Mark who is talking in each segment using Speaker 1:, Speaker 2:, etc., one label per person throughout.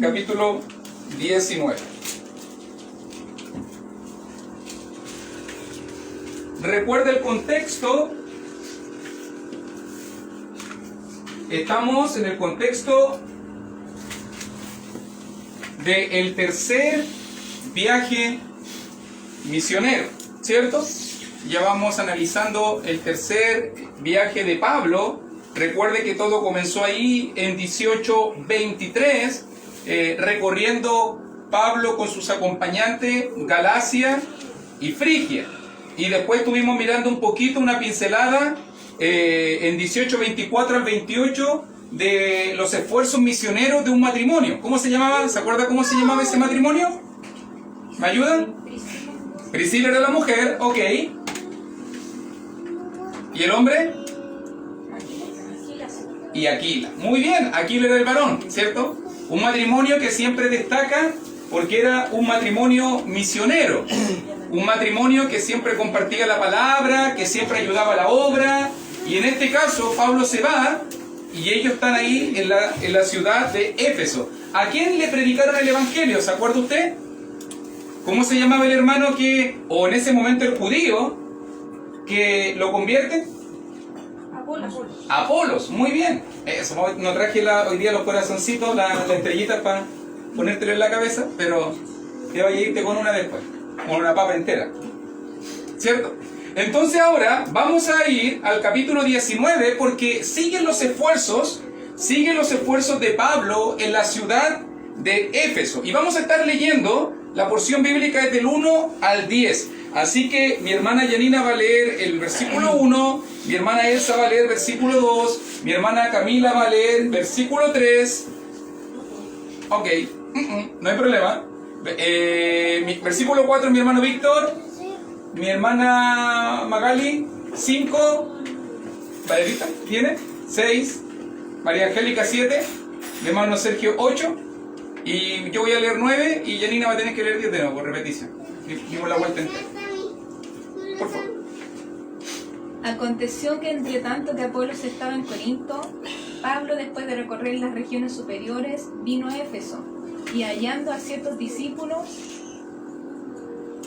Speaker 1: Capítulo 19. Recuerda el contexto. Estamos en el contexto del tercer viaje misionero, ¿cierto? Ya vamos analizando el tercer viaje de Pablo. Recuerde que todo comenzó ahí en 18:23, recorriendo Pablo con sus acompañantes Galacia y Frigia. Y después estuvimos mirando un poquito, una pincelada, en 18:24 al 28, de los esfuerzos misioneros de un matrimonio. ¿Cómo se llamaba? ¿Se acuerda cómo se llamaba ese matrimonio? ¿Me ayudan? Priscila era la mujer, ok. ¿Y el hombre? Y Aquila. Muy bien, Aquila era el varón, ¿cierto? Un matrimonio que siempre destaca porque era un matrimonio misionero. Un matrimonio que siempre compartía la palabra, que siempre ayudaba a la obra. Y en este caso, Pablo se va y ellos están ahí en la ciudad de Éfeso. ¿A quién le predicaron el evangelio? ¿Se acuerda usted? ¿Cómo se llamaba el hermano que, o en ese momento el judío, que lo convierte? Apolos, muy bien. Eso, no traje hoy día los corazoncitos, las estrellitas para ponértelo en la cabeza, pero te voy a irte con una después, con una papa entera, ¿cierto? Entonces ahora vamos a ir al capítulo 19 porque siguen los esfuerzos de Pablo en la ciudad de Éfeso. Y vamos a estar leyendo la porción bíblica desde el 1 al 10. Así que mi hermana Yanina va a leer el versículo 1, mi hermana Elsa va a leer versículo 2, mi hermana Camila va a leer versículo 3. Ok, no hay problema. Versículo 4 mi hermano Víctor, mi hermana Magali 5, Valerita tiene 6, María Angélica 7, mi hermano Sergio 8, y yo voy a leer 9 y Yanina va a tener que leer 10 de nuevo por repetición. Dimos la vuelta entera. Por favor.
Speaker 2: Aconteció que entre tanto que Apolos estaba en Corinto, Pablo, después de recorrer las regiones superiores, vino a Éfeso, y hallando a ciertos discípulos,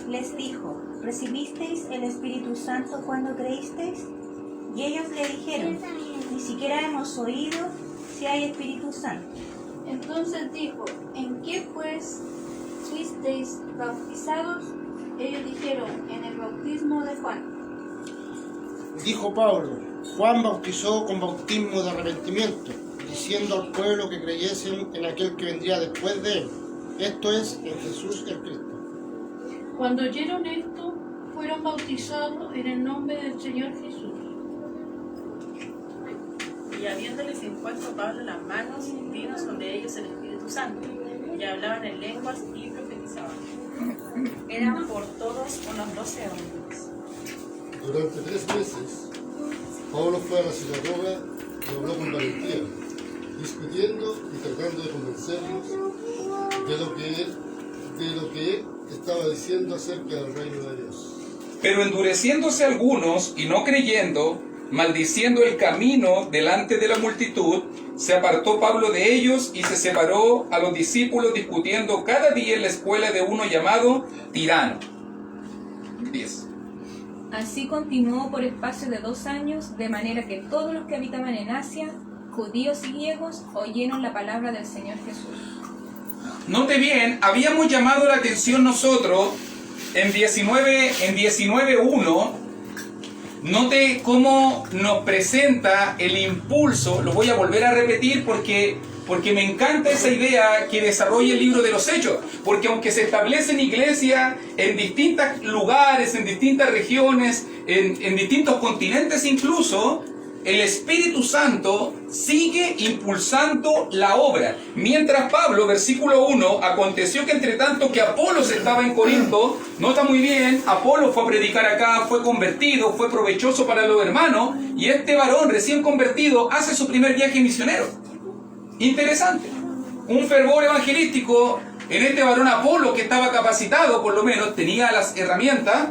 Speaker 3: les dijo: ¿recibisteis el Espíritu Santo cuando creísteis? Y ellos le dijeron: ni siquiera hemos oído si hay Espíritu Santo.
Speaker 4: Entonces dijo: ¿en qué pues fuisteis bautizados? Ellos dijeron: en el bautismo de Juan.
Speaker 5: Dijo Pablo: Juan bautizó con bautismo de arrepentimiento, diciendo al pueblo que creyesen en aquel que vendría después de él, esto es, en Jesús el Cristo.
Speaker 4: Cuando oyeron esto, fueron bautizados en el nombre del Señor Jesús.
Speaker 6: Y habiéndoles impuesto Pablo las manos, vino sobre ellos el Espíritu Santo, y hablaban en lenguas y profetizaban. Eran por todos unos 12 hombres.
Speaker 7: Durante 3 meses, Pablo fue a la sinagoga y habló con valentía, discutiendo y tratando de convencerlos de lo que él estaba diciendo acerca del reino de Dios.
Speaker 1: Pero endureciéndose algunos y no creyendo, maldiciendo el camino delante de la multitud, se apartó Pablo de ellos y se separó a los discípulos, discutiendo cada día en la escuela de uno llamado Tirano. 10.
Speaker 2: así continuó por espacio de 2 años, de manera que todos los que habitaban en Asia, judíos y griegos, oyeron la palabra del Señor Jesús.
Speaker 1: Note bien, habíamos llamado la atención nosotros en 19:1. Note cómo nos presenta el impulso. Lo voy a volver a repetir porque me encanta esa idea que desarrolla el libro de los Hechos. Porque aunque se establecen iglesias en distintos lugares, en distintas regiones, en distintos continentes incluso, el Espíritu Santo sigue impulsando la obra. Mientras Pablo, versículo 1, aconteció que entre tanto que Apolos estaba en Corinto, nota muy bien, Apolos fue a predicar acá, fue convertido, fue provechoso para los hermanos, y este varón recién convertido hace su primer viaje misionero. Interesante. Un fervor evangelístico en este varón Apolos, que estaba capacitado, por lo menos, tenía las herramientas,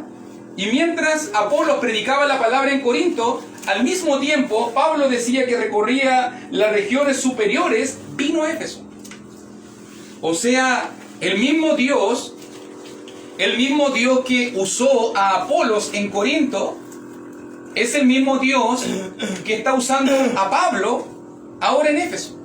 Speaker 1: y mientras Apolos predicaba la palabra en Corinto, al mismo tiempo, Pablo decía que recorría las regiones superiores, vino a Éfeso. O sea, el mismo Dios que usó a Apolos en Corinto, es el mismo Dios que está usando a Pablo ahora en Éfeso.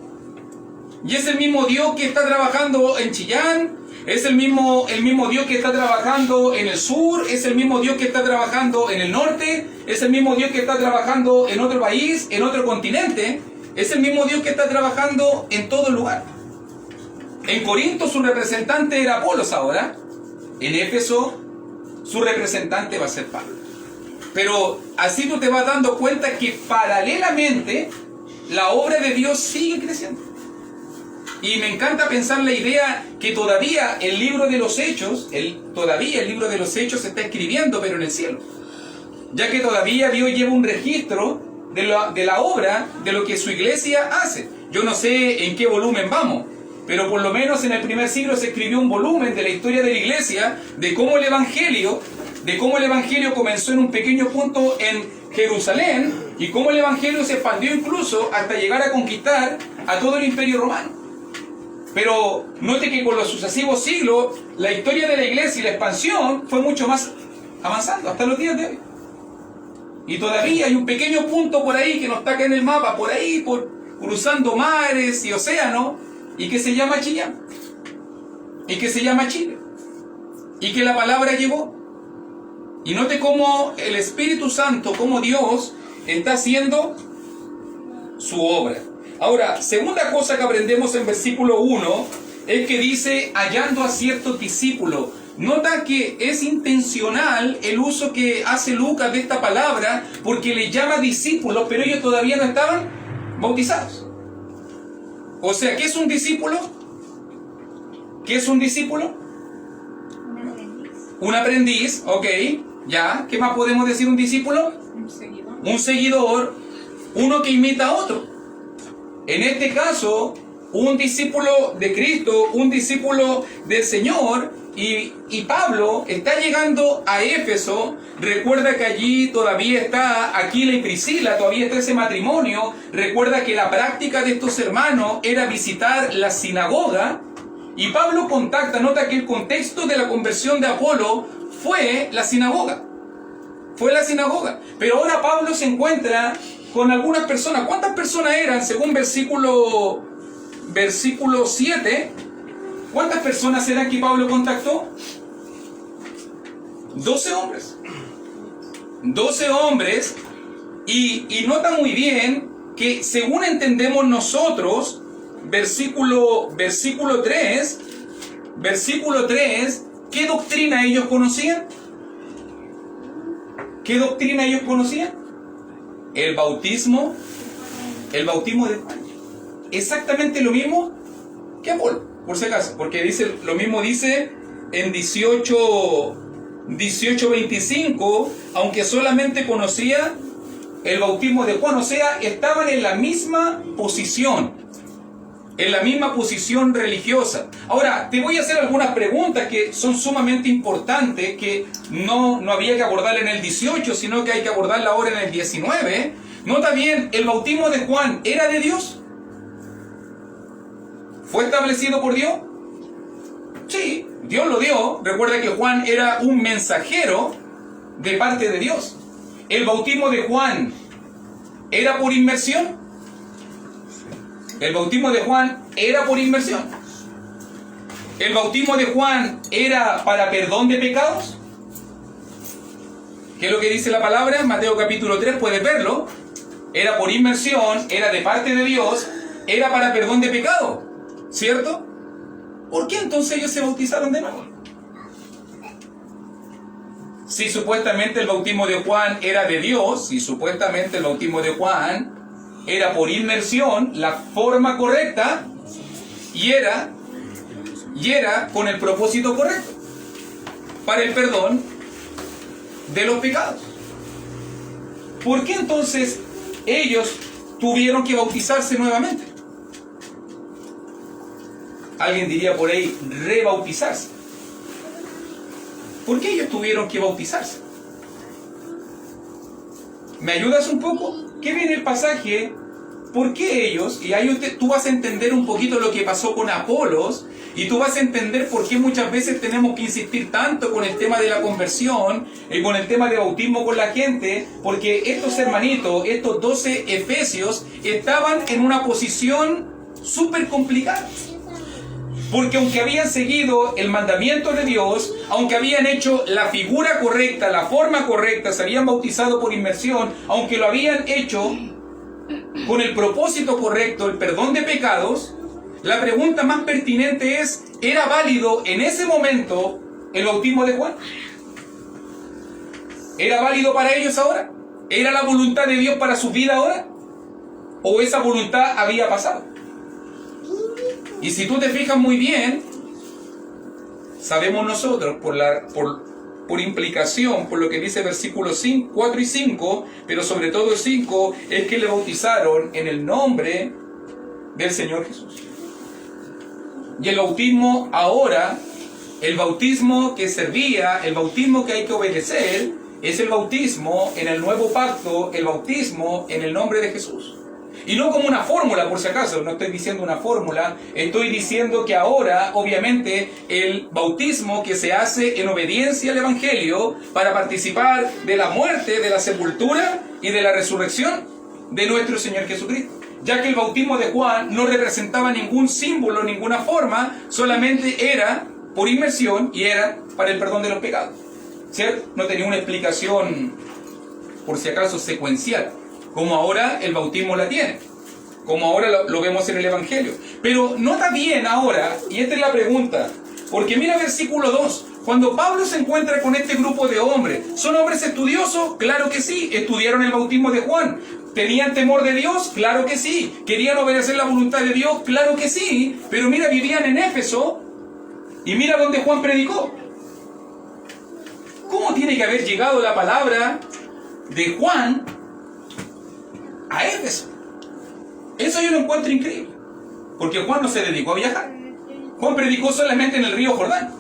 Speaker 1: Y es el mismo Dios que está trabajando en Chillán, es el mismo Dios que está trabajando en el sur, es el mismo Dios que está trabajando en el norte, es el mismo Dios que está trabajando en otro país, en otro continente, es el mismo Dios que está trabajando en todo lugar. En Corinto su representante era Apolos ahora, en Éfeso su representante va a ser Pablo. Pero así tú te vas dando cuenta que paralelamente la obra de Dios sigue creciendo. Y me encanta pensar la idea que todavía el libro de los Hechos, todavía el libro de los Hechos se está escribiendo, pero en el cielo. Ya que todavía Dios lleva un registro de la obra, de lo que su iglesia hace. Yo no sé en qué volumen vamos, pero por lo menos en el primer siglo se escribió un volumen de la historia de la iglesia, de cómo el evangelio comenzó en un pequeño punto en Jerusalén, y cómo el evangelio se expandió incluso hasta llegar a conquistar a todo el imperio romano. Pero note que con los sucesivos siglos, la historia de la iglesia y la expansión fue mucho más avanzando hasta los días de hoy. Y todavía hay un pequeño punto por ahí que no está acá en el mapa, por ahí, cruzando mares y océanos, y que se llama Chillán, y que se llama Chile, y que la palabra llegó. Y note cómo el Espíritu Santo, cómo Dios está haciendo su obra. Ahora, segunda cosa que aprendemos en versículo 1 es que dice hallando a ciertos discípulos. Nota que es intencional el uso que hace Lucas de esta palabra, porque le llama discípulos, pero ellos todavía no estaban bautizados. O sea, ¿qué es un discípulo? ¿Qué es un discípulo?
Speaker 3: Un aprendiz.
Speaker 1: Un aprendiz, ok, ya. ¿Qué más podemos decir un discípulo?
Speaker 2: Un seguidor.
Speaker 1: Un seguidor, uno que imita a otro. En este caso, un discípulo de Cristo, un discípulo del Señor, y Pablo está llegando a Éfeso. Recuerda que allí todavía está Aquila y Priscila, todavía está ese matrimonio. Recuerda que la práctica de estos hermanos era visitar la sinagoga, y Pablo contacta, nota que el contexto de la conversión de Apolo fue la sinagoga. Fue la sinagoga. Pero ahora Pablo se encuentra con algunas personas. ¿Cuántas personas eran según versículo 7? ¿Cuántas personas eran que Pablo contactó? 12 hombres. 12 hombres. Y nota muy bien que según entendemos nosotros, versículo 3, ¿qué doctrina ellos conocían? ¿Qué doctrina ellos conocían? El bautismo de Juan. Exactamente lo mismo que Apolo, por si acaso, porque lo mismo dice en 18:25, aunque solamente conocía el bautismo de Juan. O sea, estaban en la misma posición religiosa. Ahora, te voy a hacer algunas preguntas que son sumamente importantes, que no había que abordarla en el 18, sino que hay que abordarla ahora en el 19. Nota bien, ¿el bautismo de Juan era de Dios? ¿Fue establecido por Dios? Sí, Dios lo dio. Recuerda que Juan era un mensajero de parte de Dios. ¿El bautismo de Juan era por inmersión? El bautismo de Juan era por inmersión. ¿El bautismo de Juan era para perdón de pecados? ¿Qué es lo que dice la palabra? En Mateo capítulo 3, puedes verlo. Era por inmersión, era de parte de Dios, era para perdón de pecado, ¿cierto? ¿Por qué entonces ellos se bautizaron de nuevo? Si supuestamente el bautismo de Juan era de Dios, si supuestamente el bautismo de Juan era por inmersión, la forma correcta, y era con el propósito correcto, para el perdón de los pecados. ¿Por qué entonces ellos tuvieron que bautizarse nuevamente? Alguien diría por ahí, rebautizarse. ¿Por qué ellos tuvieron que bautizarse? ¿Me ayudas un poco? ¿Qué viene el pasaje? ¿Por qué ellos? Y ahí tú vas a entender un poquito lo que pasó con Apolos Y tú vas a entender por qué muchas veces tenemos que insistir tanto con el tema de la conversión y con el tema de bautismo con la gente, porque estos hermanitos, estos 12 efesios, estaban en una posición súper complicada. Porque aunque habían seguido el mandamiento de Dios, aunque habían hecho la figura correcta, la forma correcta, se habían bautizado por inmersión, aunque lo habían hecho con el propósito correcto, el perdón de pecados, la pregunta más pertinente es, ¿era válido en ese momento el bautismo de Juan? ¿Era válido para ellos ahora? ¿Era la voluntad de Dios para su vida ahora? ¿O esa voluntad había pasado? Y si tú te fijas muy bien, sabemos nosotros por implicación, por lo que dice versículos 4 y 5, pero sobre todo el 5, es que le bautizaron en el nombre del Señor Jesús. Y el bautismo ahora, el bautismo que servía, el bautismo que hay que obedecer, es el bautismo en el nuevo pacto, el bautismo en el nombre de Jesús. Y no como una fórmula, por si acaso, no estoy diciendo una fórmula, estoy diciendo que ahora, obviamente, el bautismo que se hace en obediencia al Evangelio para participar de la muerte, de la sepultura y de la resurrección de nuestro Señor Jesucristo. Ya que el bautismo de Juan no representaba ningún símbolo, ninguna forma, solamente era por inmersión y era para el perdón de los pecados. ¿Cierto? No tenía una explicación, por si acaso, secuencial, como ahora el bautismo la tiene, como ahora lo vemos en el Evangelio. Pero nota bien ahora, y esta es la pregunta, porque mira versículo 2, cuando Pablo se encuentra con este grupo de hombres, ¿son hombres estudiosos? Claro que sí, estudiaron el bautismo de Juan. ¿Tenían temor de Dios? Claro que sí. ¿Querían obedecer la voluntad de Dios? Claro que sí. Pero mira, vivían en Éfeso, y mira donde Juan predicó. ¿Cómo tiene que haber llegado la palabra de Juan a Éfeso? Eso yo lo encuentro increíble, porque Juan no se dedicó a viajar. Juan predicó solamente en el río Jordán.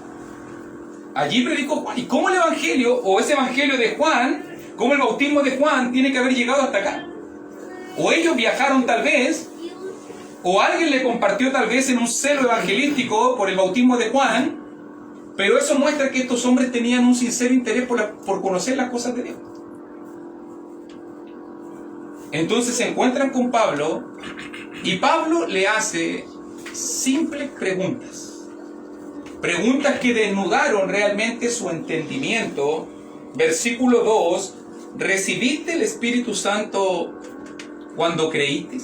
Speaker 1: Allí predicó Juan. ¿Y cómo el evangelio, o ese evangelio de Juan, cómo el bautismo de Juan tiene que haber llegado hasta acá? O ellos viajaron tal vez, o alguien le compartió tal vez en un celo evangelístico por el bautismo de Juan, pero eso muestra que estos hombres tenían un sincero interés por conocer las cosas de Dios. Entonces se encuentran con Pablo, y Pablo le hace simples preguntas. Preguntas que desnudaron realmente su entendimiento. Versículo 2, ¿recibiste el Espíritu Santo cuando creíste?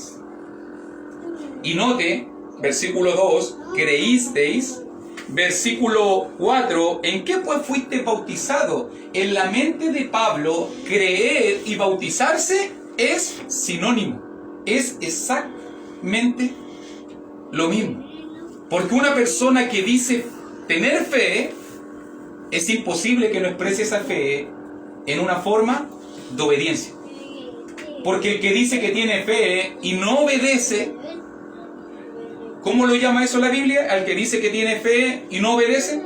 Speaker 1: Y note, versículo 2, ¿creísteis? Versículo 4, ¿en qué pues fuiste bautizado? En la mente de Pablo, creer y bautizarse es sinónimo, es exactamente lo mismo. Porque una persona que dice tener fe, es imposible que no exprese esa fe en una forma de obediencia. Porque el que dice que tiene fe y no obedece, ¿cómo lo llama eso la Biblia? Al que dice que tiene fe y no obedece,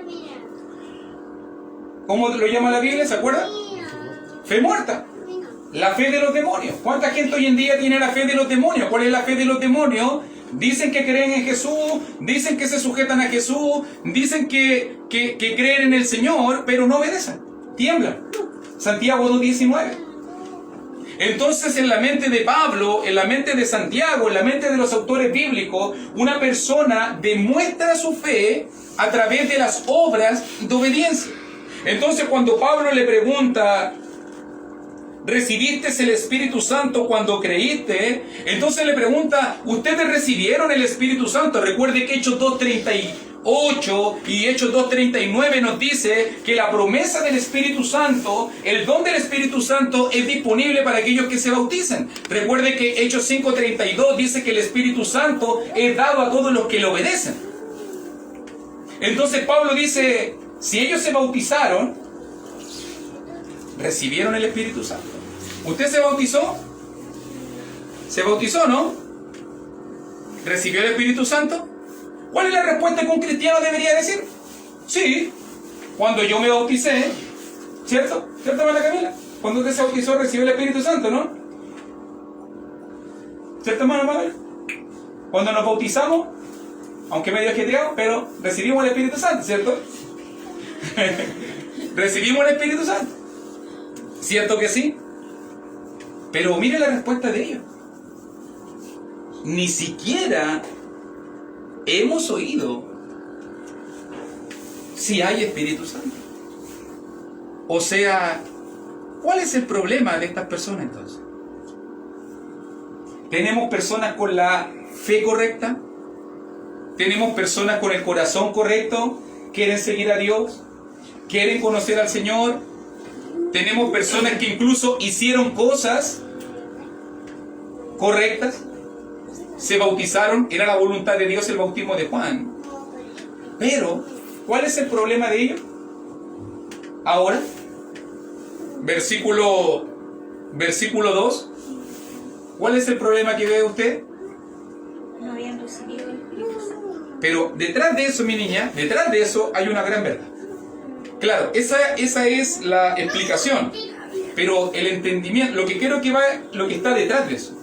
Speaker 1: ¿cómo lo llama la Biblia? ¿Se acuerdan? Fe muerta. La fe de los demonios. ¿Cuánta gente hoy en día tiene la fe de los demonios? ¿Cuál es la fe de los demonios? Dicen que creen en Jesús, dicen que se sujetan a Jesús, dicen que creen en el Señor, pero no obedecen, tiemblan. Santiago 2:19. Entonces, en la mente de Pablo, en la mente de Santiago, en la mente de los autores bíblicos, una persona demuestra su fe a través de las obras de obediencia. Entonces, cuando Pablo le pregunta, ¿recibiste el Espíritu Santo cuando creíste? Entonces le pregunta, ¿ustedes recibieron el Espíritu Santo? Recuerde que Hechos 2:38 y Hechos 2:39 nos dice que la promesa del Espíritu Santo, el don del Espíritu Santo es disponible para aquellos que se bauticen. Recuerde que Hechos 5:32 dice que el Espíritu Santo es dado a todos los que le obedecen. Entonces Pablo dice, si ellos se bautizaron, recibieron el Espíritu Santo. ¿Usted se bautizó? ¿Se bautizó, no? ¿Recibió el Espíritu Santo? ¿Cuál es la respuesta que un cristiano debería decir? Sí, cuando yo me bauticé, ¿cierto? ¿Cierto, hermana Camila? Cuando usted se bautizó, recibió el Espíritu Santo, ¿no? ¿Cierto, hermano Mabel? Cuando nos bautizamos, aunque medio ajetreado, pero recibimos el Espíritu Santo, ¿cierto? Recibimos el Espíritu Santo. ¿Cierto que sí? Pero mire la respuesta de ellos. Ni siquiera hemos oído si hay Espíritu Santo. O sea, ¿cuál es el problema de estas personas entonces? ¿Tenemos personas con la fe correcta? ¿Tenemos personas con el corazón correcto? ¿Quieren seguir a Dios? ¿Quieren conocer al Señor? ¿Tenemos personas que incluso hicieron cosas correctas? Se bautizaron, era la voluntad de Dios el bautismo de Juan. Pero, ¿cuál es el problema de ellos? Ahora, versículo 2. ¿Cuál es el problema que ve usted?
Speaker 3: No habían recibido el Espíritu Santo.
Speaker 1: Pero detrás de eso, mi niña, detrás de eso hay una gran verdad. Claro, esa es la explicación. Pero el entendimiento, lo que está detrás de eso.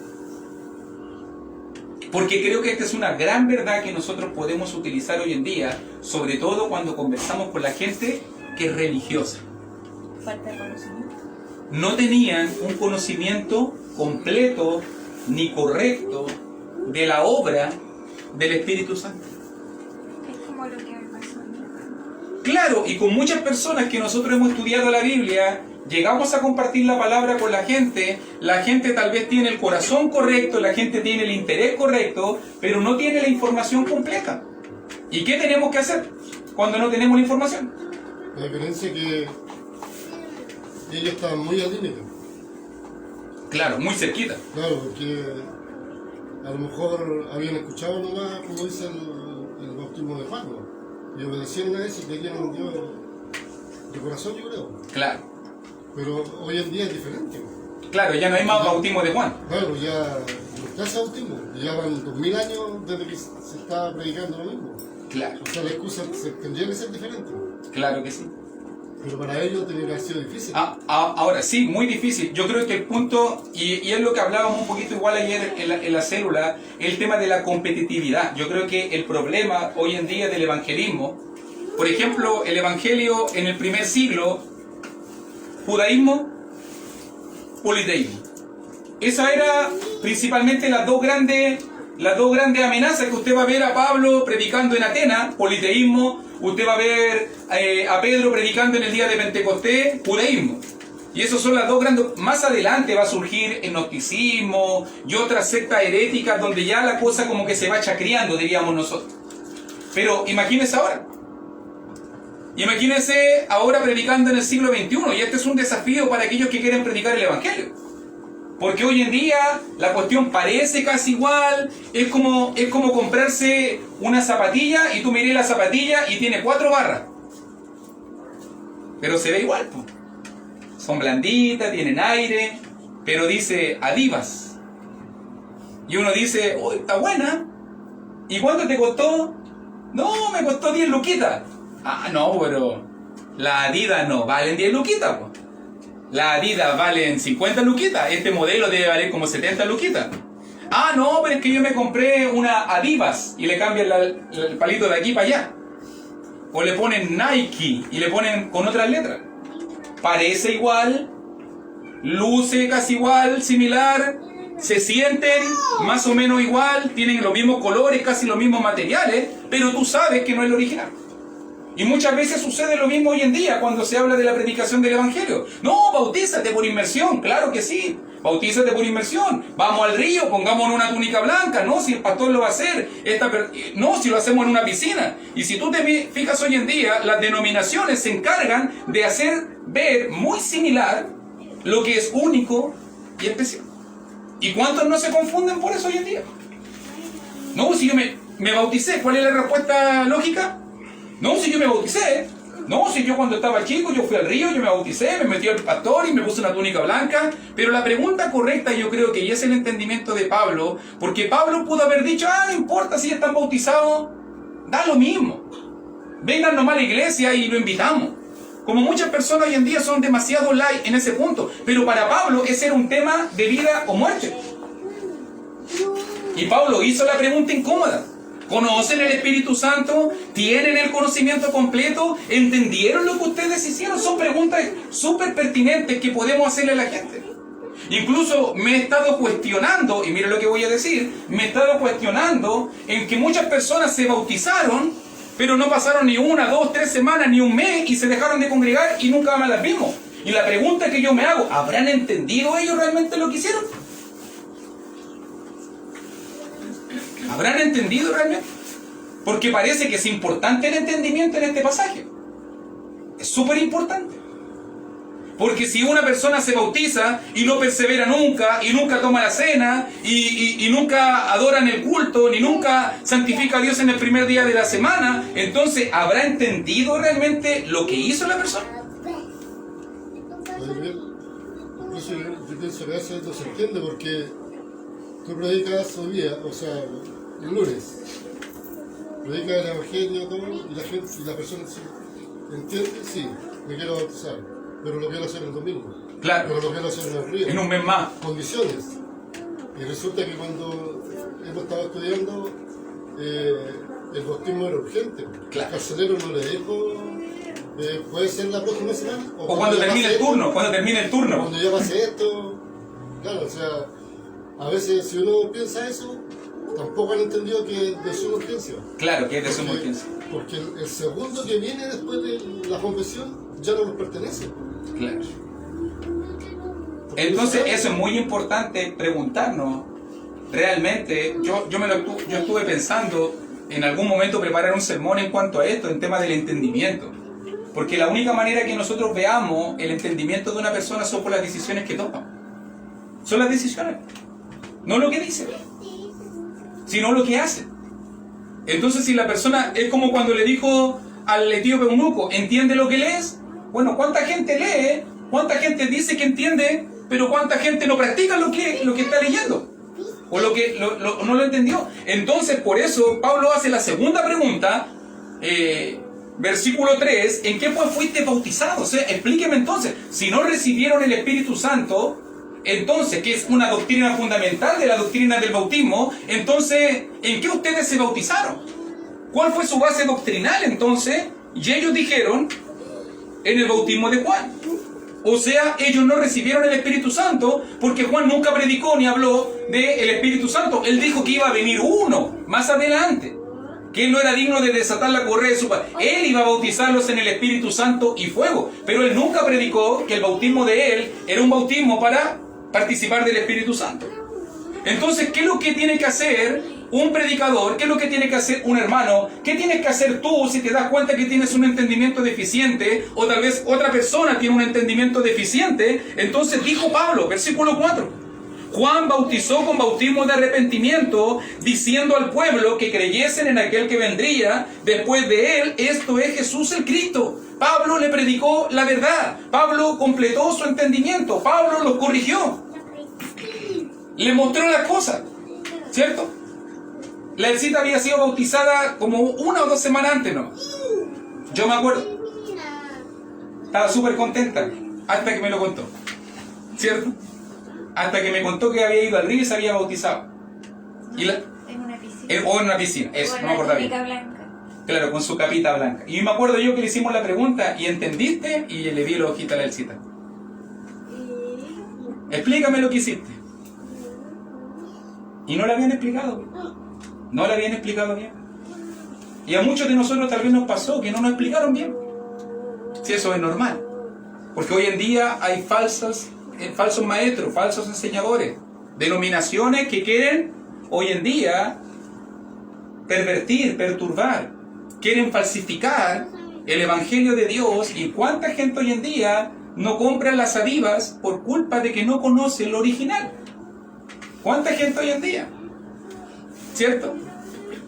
Speaker 1: Porque creo que esta es una gran verdad que nosotros podemos utilizar hoy en día, sobre todo cuando conversamos con la gente que es religiosa.
Speaker 2: Falta de conocimiento.
Speaker 1: No tenían un conocimiento completo ni correcto de la obra del Espíritu Santo.
Speaker 2: Es como lo que me pasó a mí.
Speaker 1: Claro, y con muchas personas que nosotros hemos estudiado la Biblia, llegamos a compartir la palabra con la gente tal vez tiene el corazón correcto, la gente tiene el interés correcto, pero no tiene la información completa. ¿Y qué tenemos que hacer cuando no tenemos la información?
Speaker 7: La diferencia es que ellos estaban muy al límite.
Speaker 1: Claro, muy cerquita.
Speaker 7: Claro, porque a lo mejor habían escuchado nomás, como dice el bautismo de Juan, ¿no? Y obedecieron a eso y creían en Dios de corazón, yo creo.
Speaker 1: Claro.
Speaker 7: Pero hoy en día es diferente.
Speaker 1: Claro, ya no hay más bautismo de Juan.
Speaker 7: Claro, ya no está ese bautismo. Ya van 2000 años desde que se está predicando lo mismo.
Speaker 1: Claro,
Speaker 7: O sea, la excusa tendría que ser diferente.
Speaker 1: claro que sí.
Speaker 7: Pero para ellos tenía que haber sido difícil.
Speaker 1: Ahora, sí, muy difícil. Yo creo que el punto, y es lo que hablábamos un poquito igual ayer en la célula, el tema de la competitividad. Yo creo que el problema hoy en día del evangelismo, por ejemplo, el evangelio en el primer siglo, judaísmo, politeísmo. Esa era principalmente las dos grandes amenazas que usted va a ver a Pablo predicando en Atenas, politeísmo. Usted va a ver a Pedro predicando en el día de Pentecostés, judaísmo. Y esas son las dos grandes. Más adelante va a surgir el gnosticismo y otras sectas heréticas donde ya la cosa como que se va chacreando, diríamos nosotros. Pero imagínese ahora. Imagínense ahora predicando en el siglo XXI. Y este es un desafío para aquellos que quieren predicar el Evangelio. Porque hoy en día la cuestión parece casi igual, es como comprarse una zapatilla y tú mirás la zapatilla y tiene 4 barras. Pero se ve igual, pues. Son blanditas, tienen aire, pero dice Adivas. Y uno dice, oh, está buena. ¿Y cuánto te costó? No, me costó 10 luquitas. Ah, no, pero la Adidas no valen 10 luquitas, pues. La Adidas valen 50 luquitas. Este modelo debe valer como 70 luquitas. Ah, no, pero es que yo me compré una Adivas y le cambian el palito de aquí para allá. O le ponen Nike y le ponen con otras letras. Parece igual, luce casi igual, similar, se sienten más o menos igual, tienen los mismos colores, casi los mismos materiales, pero tú sabes que no es el original. Y muchas veces sucede lo mismo hoy en día cuando se habla de la predicación del Evangelio. No, bautízate por inmersión, claro que sí. Bautízate por inmersión. Vamos al río, pongámonos una túnica blanca. No, si el pastor lo va a hacer. No, si lo hacemos en una piscina. Y si tú te fijas hoy en día, las denominaciones se encargan de hacer ver muy similar lo que es único y especial. ¿Y cuántos no se confunden por eso hoy en día? No, si yo me bauticé, ¿cuál es la respuesta lógica? No, si yo me bauticé. No, si yo cuando estaba chico, yo fui al río, yo me bauticé, me metí al pastor y me puse una túnica blanca. Pero la pregunta correcta yo creo que y es el entendimiento de Pablo, porque Pablo pudo haber dicho, no importa si están bautizados, da lo mismo. Vengan nomás a la iglesia y lo invitamos. Como muchas personas hoy en día son demasiado light en ese punto. Pero para Pablo ese era un tema de vida o muerte. Y Pablo hizo la pregunta incómoda. ¿Conocen el Espíritu Santo? ¿Tienen el conocimiento completo? ¿Entendieron lo que ustedes hicieron? Son preguntas súper pertinentes que podemos hacerle a la gente. Incluso me he estado cuestionando, y mira lo que voy a decir, me he estado cuestionando en que muchas personas se bautizaron, pero no pasaron ni 1, 2, 3 semanas, ni un mes, y se dejaron de congregar y nunca más las vimos. Y la pregunta que yo me hago, ¿habrán entendido ellos realmente lo que hicieron? ¿Habrán entendido realmente? Porque parece que es importante el entendimiento en este pasaje. Es súper importante. Porque si una persona se bautiza y no persevera nunca, y nunca toma la cena, y nunca adora en el culto, ni nunca santifica a Dios en el primer día de la semana, entonces ¿habrá entendido realmente lo que hizo la persona?
Speaker 7: Incluso yo pienso que a veces no se entiende porque tú predicas hoy día, o sea, el lunes, predicas el evangelio todo, y la persona dice, ¿entiende? Sí, me quiero bautizar, pero lo quiero hacer el domingo.
Speaker 1: Claro.
Speaker 7: Pero lo quiero hacer en el río.
Speaker 1: En un mes más.
Speaker 7: Condiciones. Y resulta que cuando hemos estado estudiando, el bautismo era urgente.
Speaker 1: Claro.
Speaker 7: El carcelero no le dijo, puede ser la próxima semana.
Speaker 1: O cuando termine el turno, cuando termine el turno.
Speaker 7: Cuando ya pase esto. Claro, o sea, a veces si uno piensa eso, tampoco han entendido que es de suma urgencia.
Speaker 1: Claro, que es de suma urgencia.
Speaker 7: Porque el segundo que viene después de la confesión ya no nos pertenece.
Speaker 1: Claro. Entonces eso es muy importante preguntarnos. Realmente, yo estuve pensando en algún momento preparar un sermón en cuanto a esto, en tema del entendimiento. Porque la única manera que nosotros veamos el entendimiento de una persona son por las decisiones que toma. Son las decisiones. No lo que dice, sino lo que hace. Entonces si la persona, es como cuando le dijo al etíope eunuco, ¿entiende lo que lees? Bueno, ¿cuánta gente lee? ¿Cuánta gente dice que entiende? Pero ¿cuánta gente no practica lo que está leyendo? O lo que no lo entendió. Entonces por eso Pablo hace la segunda pregunta, versículo 3, ¿en qué pues fuiste bautizado? O sea, explíqueme entonces, si no recibieron el Espíritu Santo, entonces, que es una doctrina fundamental de la doctrina del bautismo, entonces, ¿en qué ustedes se bautizaron? ¿Cuál fue su base doctrinal entonces? Y ellos dijeron, en el bautismo de Juan. O sea, ellos no recibieron el Espíritu Santo porque Juan nunca predicó ni habló del Espíritu Santo. Él dijo que iba a venir uno más adelante, que él no era digno de desatar la correa de su padre. Él iba a bautizarlos en el Espíritu Santo y fuego, pero él nunca predicó que el bautismo de él era un bautismo para participar del Espíritu Santo. Entonces, ¿qué es lo que tiene que hacer un predicador? ¿Qué es lo que tiene que hacer un hermano? ¿Qué tienes que hacer tú si te das cuenta que tienes un entendimiento deficiente? O tal vez otra persona tiene un entendimiento deficiente. Entonces dijo Pablo, versículo 4, Juan bautizó con bautismo de arrepentimiento, diciendo al pueblo que creyesen en aquel que vendría después de él, esto es Jesús el Cristo. Pablo le predicó la verdad. Pablo completó su entendimiento. Pablo los corrigió. Le mostró las cosas, ¿cierto? La Elcita había sido bautizada como 1 o 2 semanas antes, ¿no? Yo me acuerdo. Estaba súper contenta hasta que me lo contó, ¿cierto? Hasta que me contó que había ido al río y se había bautizado. Y
Speaker 2: En una piscina.
Speaker 1: o en una piscina, eso,
Speaker 2: Con
Speaker 1: no me acordaba bien.
Speaker 2: túnica blanca.
Speaker 1: Claro, con su capita blanca. Y me acuerdo yo que le hicimos la pregunta, ¿y entendiste? Y le di la hojita a la Elcita. Explícame lo que hiciste. Y no le habían explicado. No le habían explicado bien. Y a muchos de nosotros tal vez nos pasó que no nos explicaron bien. Si eso es normal. Porque hoy en día hay falsos maestros, falsos enseñadores, denominaciones que quieren hoy en día pervertir, perturbar, quieren falsificar el Evangelio de Dios. Y cuánta gente hoy en día no compra las adivas por culpa de que no conoce el original. ¿Cuánta gente hoy en día? ¿Cierto?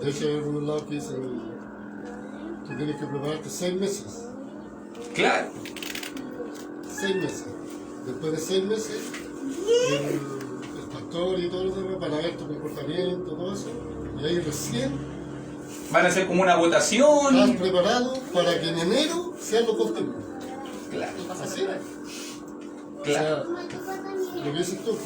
Speaker 7: De hecho, hay un lado que dice que tienes que prepararte 6 meses.
Speaker 1: Claro.
Speaker 7: 6 meses. Después de 6 meses, el pastor y todo lo demás van a ver tu comportamiento, todo eso. Y ahí recién
Speaker 1: Van a ser como una votación.
Speaker 7: estás preparado para que en enero sean los bautismos.
Speaker 1: Claro.
Speaker 7: Así.
Speaker 1: Claro.
Speaker 7: O sea, lo que dices tú,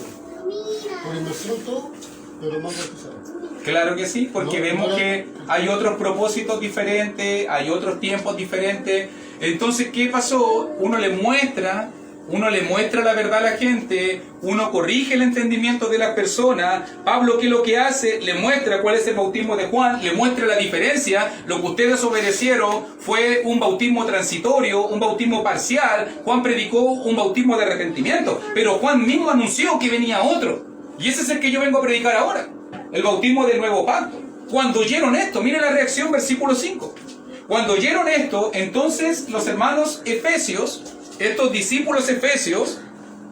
Speaker 7: por inversión todo, pero más bautizados.
Speaker 1: Claro que sí, porque
Speaker 7: No,
Speaker 1: vemos
Speaker 7: no.
Speaker 1: que hay otros propósitos diferentes, hay otros tiempos diferentes. Entonces, ¿qué pasó? Uno le muestra la verdad a la gente, uno corrige el entendimiento de las personas. Pablo, ¿qué es lo que hace? Le muestra cuál es el bautismo de Juan, le muestra la diferencia. Lo que ustedes obedecieron fue un bautismo transitorio, un bautismo parcial. Juan predicó un bautismo de arrepentimiento, pero Juan mismo anunció que venía otro. Y ese es el que yo vengo a predicar ahora, el bautismo del nuevo pacto. Cuando oyeron esto, miren la reacción, versículo 5. Cuando oyeron esto, entonces los hermanos efesios, estos discípulos efesios,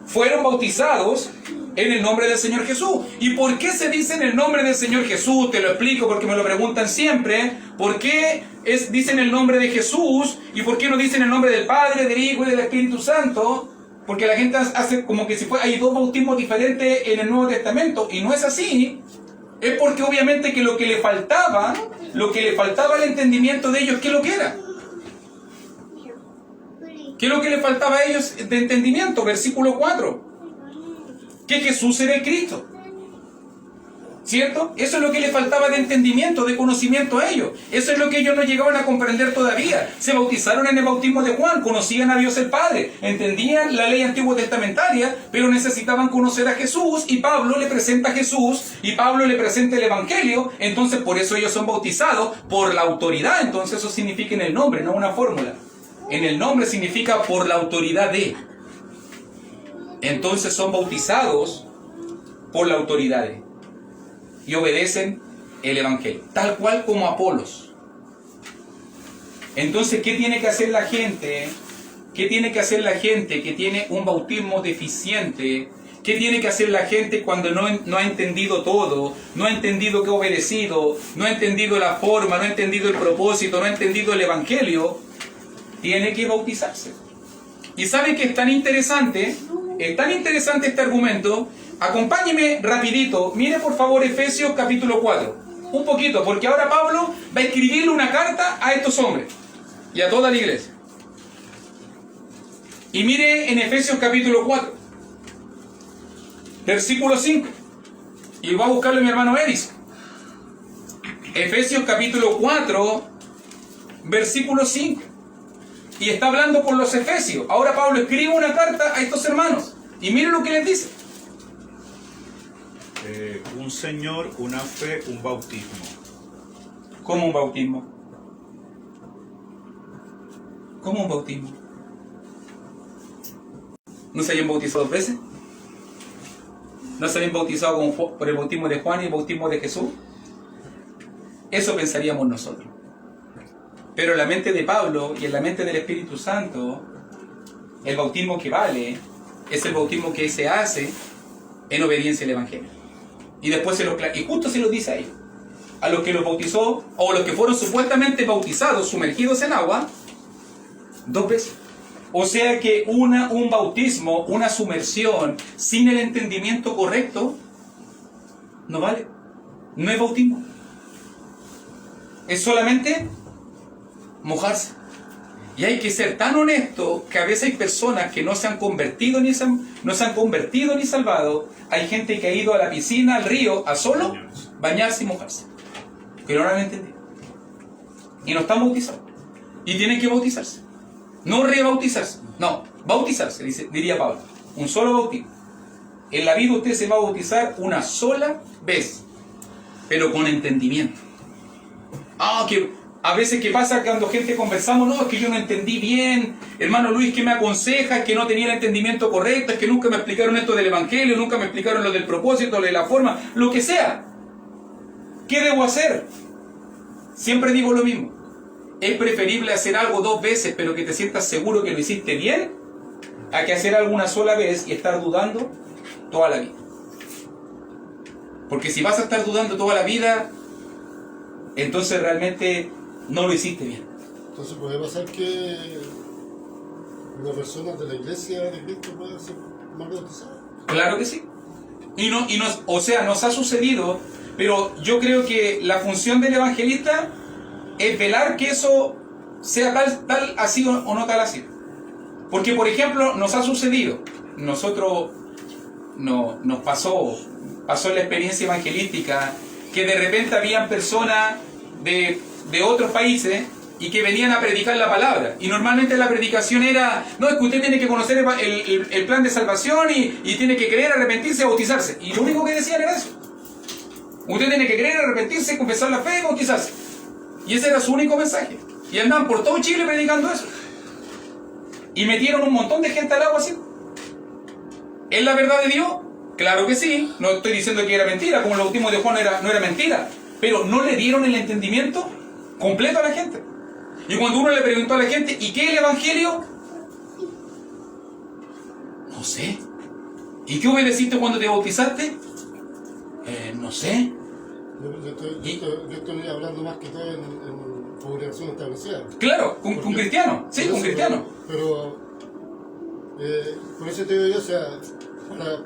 Speaker 1: fueron bautizados en el nombre del Señor Jesús. ¿Y por qué se dice en el nombre del Señor Jesús? Te lo explico porque me lo preguntan siempre. ¿Por qué dicen el nombre de Jesús? ¿Y por qué no dicen el nombre del Padre, del Hijo y del Espíritu Santo? Porque la gente hace como que si hay dos bautismos diferentes en el Nuevo Testamento. Y no es así. Es porque obviamente que lo que le faltaba al entendimiento de ellos, ¿qué es lo que era? ¿Qué es lo que le faltaba a ellos de entendimiento? Versículo 4. Que Jesús era el Cristo. ¿Cierto? Eso es lo que le faltaba de entendimiento, de conocimiento a ellos. Eso es lo que ellos no llegaban a comprender todavía. Se bautizaron en el bautismo de Juan, conocían a Dios el Padre, entendían la ley antiguo testamentaria, pero necesitaban conocer a Jesús, y Pablo le presenta a Jesús, y Pablo le presenta el Evangelio. Entonces por eso ellos son bautizados por la autoridad. Entonces eso significa en el nombre, no una fórmula. En el nombre significa por la autoridad de. Entonces son bautizados por la autoridad de. Y obedecen el Evangelio, tal cual como Apolos. Entonces, ¿qué tiene que hacer la gente? ¿Qué tiene que hacer la gente que tiene un bautismo deficiente? ¿Qué tiene que hacer la gente cuando no ha entendido todo? No ha entendido que ha obedecido, no ha entendido la forma, no ha entendido el propósito, no ha entendido el Evangelio. Tiene que bautizarse. Y ¿sabe que es tan interesante este argumento? Acompáñeme rapidito, mire por favor Efesios capítulo 4, un poquito, porque ahora Pablo va a escribirle una carta a estos hombres y a toda la iglesia. Y mire en Efesios capítulo 4, versículo 5, y va a buscarlo mi hermano Eris. Efesios capítulo 4, versículo 5, y está hablando con los efesios. Ahora Pablo escribe una carta a estos hermanos, y mire lo que les dice.
Speaker 8: Un Señor, una fe, un bautismo.
Speaker 1: ¿Cómo un bautismo? ¿Cómo un bautismo? ¿No se habían bautizado dos veces? ¿No se habían bautizado por el bautismo de Juan y el bautismo de Jesús? Eso pensaríamos nosotros. Pero en la mente de Pablo y en la mente del Espíritu Santo, el bautismo que vale es el bautismo que se hace en obediencia al Evangelio. Y después y justo se lo dice a ellos, a los que los bautizó, o los que fueron supuestamente bautizados, sumergidos en agua, dos veces. O sea que un bautismo, una sumersión sin el entendimiento correcto, no vale. No es bautismo. Es solamente mojarse. Y hay que ser tan honesto que a veces hay personas que no se han convertido ni salvado. Hay gente que ha ido a la piscina, al río, a solo bañarse y mojarse. Pero no lo han entendido. Y no están bautizados. Y tienen que bautizarse. No rebautizarse. No, bautizarse, diría Pablo. Un solo bautismo. En la vida usted se va a bautizar una sola vez. Pero con entendimiento. Que a veces que pasa cuando gente conversamos, no, es que yo no entendí bien, hermano Luis, ¿qué me aconseja? Es que no tenía el entendimiento correcto, es que nunca me explicaron esto del Evangelio, nunca me explicaron lo del propósito, lo de la forma, lo que sea. ¿Qué debo hacer? Siempre digo lo mismo. Es preferible hacer algo dos veces, pero que te sientas seguro que lo hiciste bien, a que hacer algo una sola vez y estar dudando toda la vida. Porque si vas a estar dudando toda la vida, entonces realmente no lo hiciste bien.
Speaker 7: Entonces puede pasar que una persona de la iglesia de Cristo pueda ser mal bautizada.
Speaker 1: Claro que sí. Nos ha sucedido, pero yo creo que la función del evangelista es velar que eso sea tal así o no tal así. Porque, por ejemplo, nos ha sucedido, nos pasó pasó en la experiencia evangelística, que de repente habían personas de otros países y que venían a predicar la palabra. Y normalmente la predicación era, no, es que usted tiene que conocer el plan de salvación y tiene que creer, arrepentirse, bautizarse. Y lo único que decían era eso. Usted tiene que creer, arrepentirse, confesar la fe y bautizarse. Y ese era su único mensaje. Y andaban por todo Chile predicando eso. Y metieron un montón de gente al agua así. ¿Es la verdad de Dios? Claro que sí. No estoy diciendo que era mentira, como el bautismo de Juan no era mentira. Pero no le dieron el entendimiento completo a la gente. Y cuando uno le preguntó a la gente, ¿y qué es el Evangelio? No sé. ¿Y qué obedeciste cuando te bautizaste? No sé.
Speaker 7: Yo estoy hablando más que todo en congregación establecida.
Speaker 1: Claro, con cristianos. Sí, con cristianos.
Speaker 7: Pero, por eso te digo yo, o sea,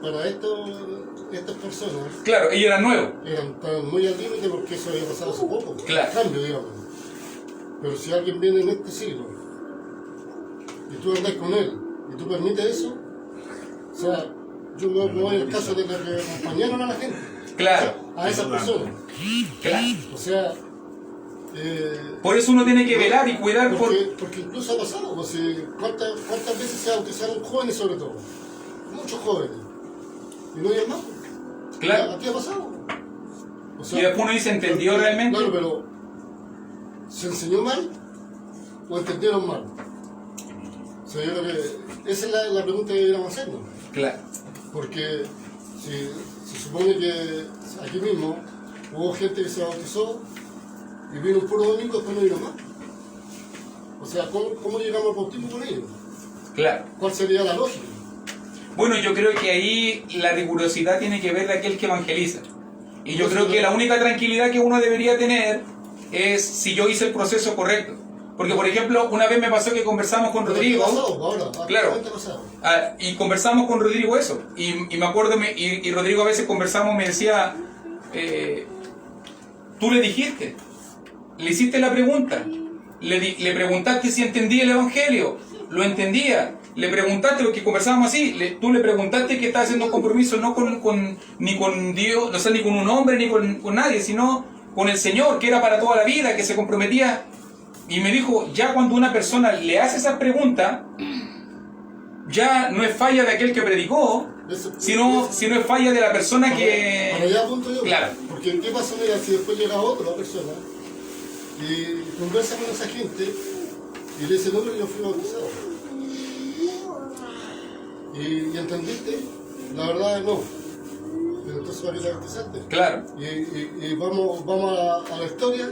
Speaker 7: para estas personas.
Speaker 1: Claro, ellos eran nuevos.
Speaker 7: Estaban muy al límite porque eso había pasado hace poco.
Speaker 1: Claro.
Speaker 7: Cambio, digamos. Pero si alguien viene en este siglo y tú andas con él y tú permites eso, o sea, yo me voy al caso de los que acompañaron a la gente.
Speaker 1: Claro.
Speaker 7: O sea, a esas personas.
Speaker 1: Claro.
Speaker 7: O sea,
Speaker 1: por eso uno tiene que velar y cuidar
Speaker 7: porque incluso ha pasado, pues, ¿cuántas veces se bautizaron jóvenes sobre todo? Muchos jóvenes. Y no hay más.
Speaker 1: Claro.
Speaker 7: Aquí ha pasado. O sea,
Speaker 1: y después uno dice, ¿entendió realmente?
Speaker 7: Claro, pero ¿se enseñó mal o entendieron mal? O sea, yo creo que esa es la pregunta que deberíamos hacernos.
Speaker 1: Claro.
Speaker 7: Porque si se supone que aquí mismo hubo gente que se bautizó y vino un puro domingo, después no vino más. O sea, ¿cómo llegamos al bautismo con ellos?
Speaker 1: Claro.
Speaker 7: ¿Cuál sería la lógica?
Speaker 1: Bueno, yo creo que ahí la rigurosidad tiene que ver de aquel que evangeliza. Y yo creo que la única tranquilidad que uno debería tener es si yo hice el proceso correcto. Porque, por ejemplo, una vez me pasó que conversamos con Rodrigo. Claro. Y conversamos con Rodrigo eso. Y me acuerdo, y Rodrigo a veces conversamos, me decía, tú le dijiste, le hiciste la pregunta, le preguntaste si entendía el Evangelio, lo entendía. Le preguntaste, porque conversábamos así, tú le preguntaste que estaba haciendo un compromiso no ni con Dios, no sé, ni con un hombre, ni con nadie, sino con el Señor, que era para toda la vida, que se comprometía. Y me dijo, ya cuando una persona le hace esa pregunta, ya no es falla de aquel que predicó, sino es falla de la persona que...
Speaker 7: Para allá apunto yo.
Speaker 1: Claro.
Speaker 7: Porque ¿qué pasa si después llega otra persona y conversa con esa gente y le dice, no, pero yo fui bautizado? ¿Y entendiste? La verdad no. Pero entonces va a ir a bautizarte.
Speaker 1: Claro.
Speaker 7: Y vamos a la historia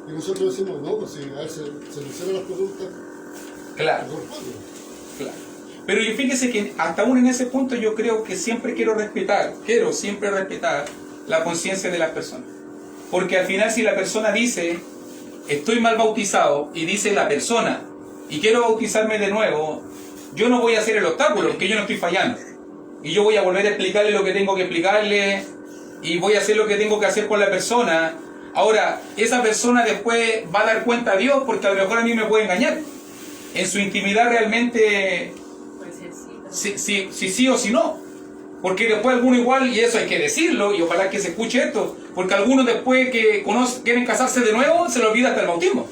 Speaker 7: y nosotros decimos, no, pues si a él se le hicieron las preguntas,
Speaker 1: claro. Claro. Pero yo fíjese que hasta aún en ese punto yo creo que siempre quiero siempre respetar la conciencia de las personas. Porque al final si la persona dice, estoy mal bautizado, y dice la persona, y quiero bautizarme de nuevo, yo no voy a hacer el obstáculo, porque yo no estoy fallando. Y yo voy a volver a explicarle lo que tengo que explicarle, y voy a hacer lo que tengo que hacer con la persona. Ahora, esa persona después va a dar cuenta a Dios, porque a lo mejor a mí me puede engañar. En su intimidad realmente, sí o si no. Porque después algunos igual, y eso hay que decirlo, y ojalá que se escuche esto, porque algunos después que quieren casarse de nuevo, se les olvida hasta el bautismo.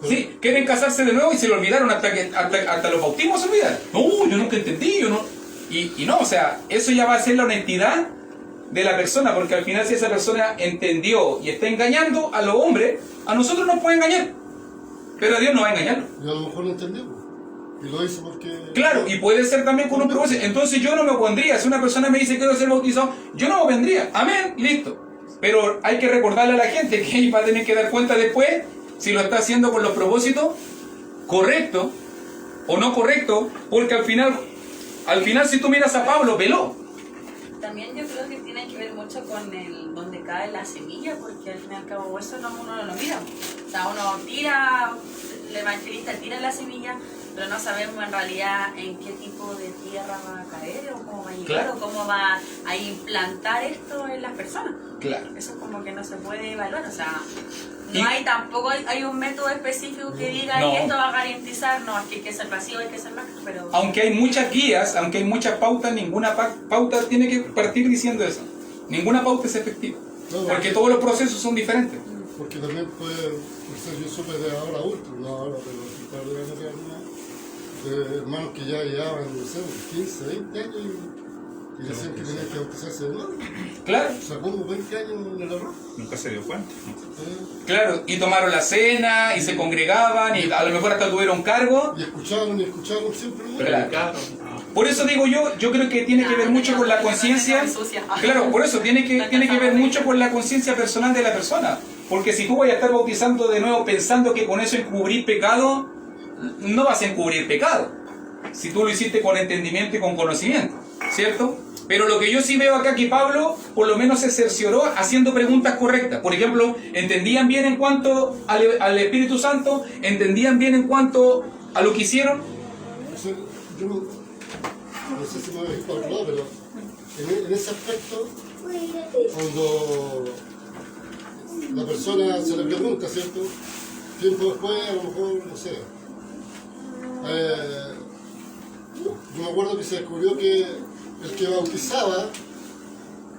Speaker 1: Sí, quieren casarse de nuevo y se lo olvidaron hasta los bautismos se olvidan. No, yo nunca entendí, yo no. Y no, o sea, eso ya va a ser la honestidad de la persona, porque al final si esa persona entendió y está engañando a los hombres, a nosotros nos puede engañar, pero a Dios no va a engañarlo.
Speaker 7: Yo a lo mejor lo entendimos. Y lo hice porque...
Speaker 1: Claro, y puede ser también con un propósito. Entonces yo no me opondría. Si una persona me dice quiero ser bautizado, yo no me opondría. Amén, listo. Pero hay que recordarle a la gente que él va a tener que dar cuenta después si lo está haciendo con los propósitos correctos o no correctos, porque al final si tú miras a Pablo, veló.
Speaker 9: También yo creo que tiene que ver mucho con donde cae la semilla, porque al fin y al cabo eso uno no lo mira. O sea, uno tira, el evangelista tira la semilla, pero no sabemos en realidad en qué tipo de tierra va a caer, o cómo va a llegar, claro, o cómo va a implantar esto en las personas.
Speaker 1: Claro.
Speaker 9: Eso es como que no se puede evaluar, o sea, tampoco hay un método específico que diga que esto va a garantizar, no, es que hay que ser vacío, hay que ser más, pero...
Speaker 1: Aunque hay muchas guías, aunque hay muchas pautas, ninguna pauta tiene que partir diciendo eso. Ninguna pauta es efectiva.
Speaker 7: No,
Speaker 1: Porque todos los procesos son diferentes.
Speaker 7: Porque también puede ser, yo supe de ahora último, no ahora, pero un par de años de hermanos que ya llevaban, no sé, 15, 20 años y decían que tenían que bautizarse de nuevo.
Speaker 1: Claro,
Speaker 7: O sea, como 20 años en el error.
Speaker 8: Nunca se dio cuenta.
Speaker 1: claro. Y tomaron la cena, y se congregaban, y a lo mejor hasta tuvieron cargo.
Speaker 7: Y escucharon siempre lo mismo.
Speaker 8: Predicaron.
Speaker 1: Por eso digo yo creo que tiene que ver mucho con la conciencia. Claro, por eso tiene que ver mucho con la conciencia personal de la persona. Porque si tú vas a estar bautizando de nuevo pensando que con eso encubrir pecado, no vas a encubrir pecado. Si tú lo hiciste con entendimiento y con conocimiento, ¿cierto? Pero lo que yo sí veo acá que Pablo por lo menos se cercioró haciendo preguntas correctas. Por ejemplo, ¿entendían bien en cuanto al Espíritu Santo? ¿Entendían bien en cuanto a lo que hicieron?
Speaker 7: O sea, yo no sé si me voy a ir para otro lado, pero en ese aspecto, cuando la persona se le pregunta, ¿cierto? Tiempo después, a lo mejor, no sé. Yo me acuerdo que se descubrió que el que bautizaba